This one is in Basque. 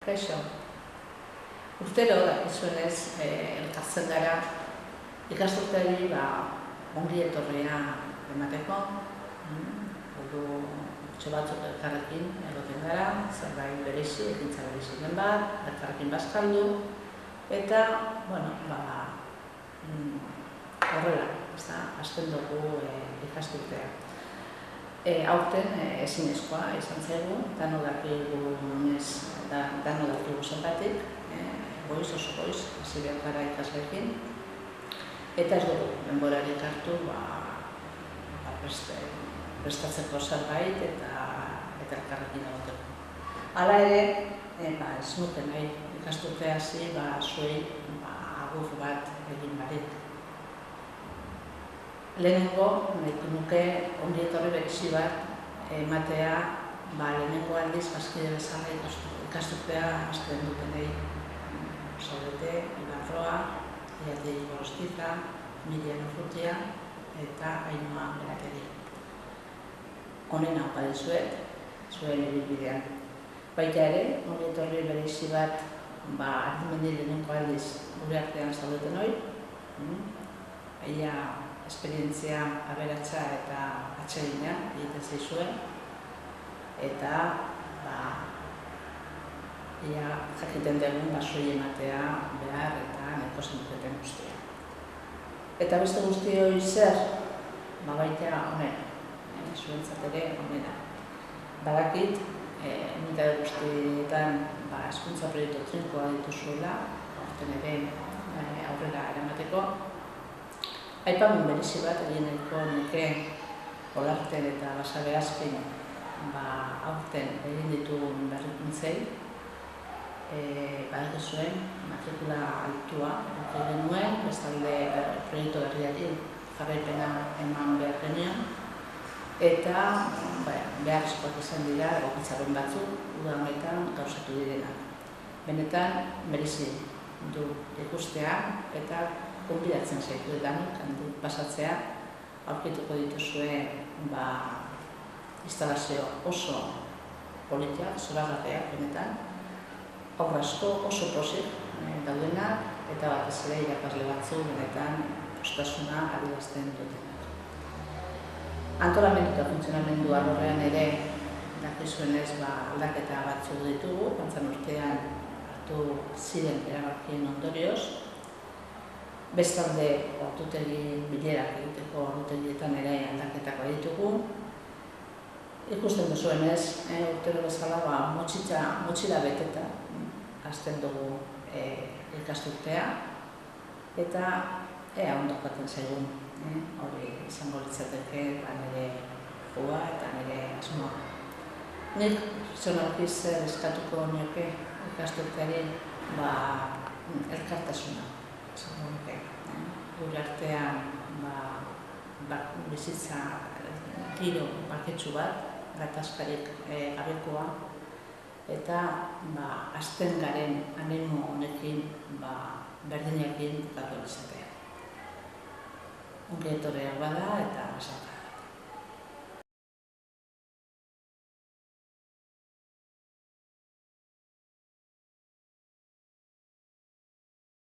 Kaixo. Urtero dakizuenez elkartzen gara ikasturteari ongi etorria emateko. Ordu etxe batzuk elkarrekin egoten gara, zerbait berezi, ekintza bereziren bat, elkarrekin bazkaldu, eta, horrela, hasten dugu ikasturtea. Aurten ezinezkoa izan zaigu, dano dakigu zergatik, goiz oso goiz, hasi behar gara ikasleekin, eta ez dugu denborarik hartu prestatzeko zerbait eta elkarrekin egoteko. Hala ere, ez nuke nahi ikasturtea hasi zuei agur bat egin barik. Lehenengo, nahiko nuke ongi etorri berezi bat ematea lehenengo aldiz bazkide bezala ikasturtea hasten dutenei. Saudete, Iban Roa, Irategi Gorostiza, Miriam Urrutia eta Ainhoa Berategi. Honen haupa dizuet, zuen ibilbidean. Baita ere, ongi etorri berezi bat ardimendi lehenengo aldiz gure artean zaudeten hori. Ia esperientzia aberatsa eta atsegina egiten zaizuen. Eta ia jakiten dugun zuei ematea behar eta nahiko zenuketen guztia. Eta beste guztioi zer, baita honena, zuentzat ere honena. Badakit, unitate guztietan hezkuntza proiektu trinkoa dituzuela, aurten ere aurrera eramateko. Aipamen berezi bat egin nahiko nuke Olarten eta Basabe Azpin aurten egin ditugun berrikuntzei. Badaki zuen, matrikula altua eduki genuen, bestalde proiektu berriari jarraipena eman behar genion. Eta beharrezkoak izan dira egokitzaren batzuk, uda honetan gauzatu direnak. Benetan merezi du ikustea eta gonbidatzen zaitu edanik, handik pasatzea, aurkituko dituzue instalazio oso politiak, zoragarriak benetan, aurra asko oso posik daudenak eta batez ere irakasle batzu benetan postasuna adierazten dutenak. Antolamendu eta funtzionamendu alorrean ere dakizuenez aldaketa batzu ditugu, joan urtean hartu ziren erabakien ondorioz. Bestalde ordutegi bilerak egiteko ordutegietan ere aldaketako ditugu. Ikusten duzuenez, urtero bezala motxila beteta hasten dugu ikasturtea eta ea ondo joaten zaigun. Hori izango litzateke nire joa eta nire asmoa. Nik zonalkiz eskatuko nioke ikasturteari elkartasuna. Gure artean bizitza giro baketsu bat, gatazkarik gabekoa, eta hasten garen animo honekin berdinekin bukatu izatea. Ongi etorriak bada eta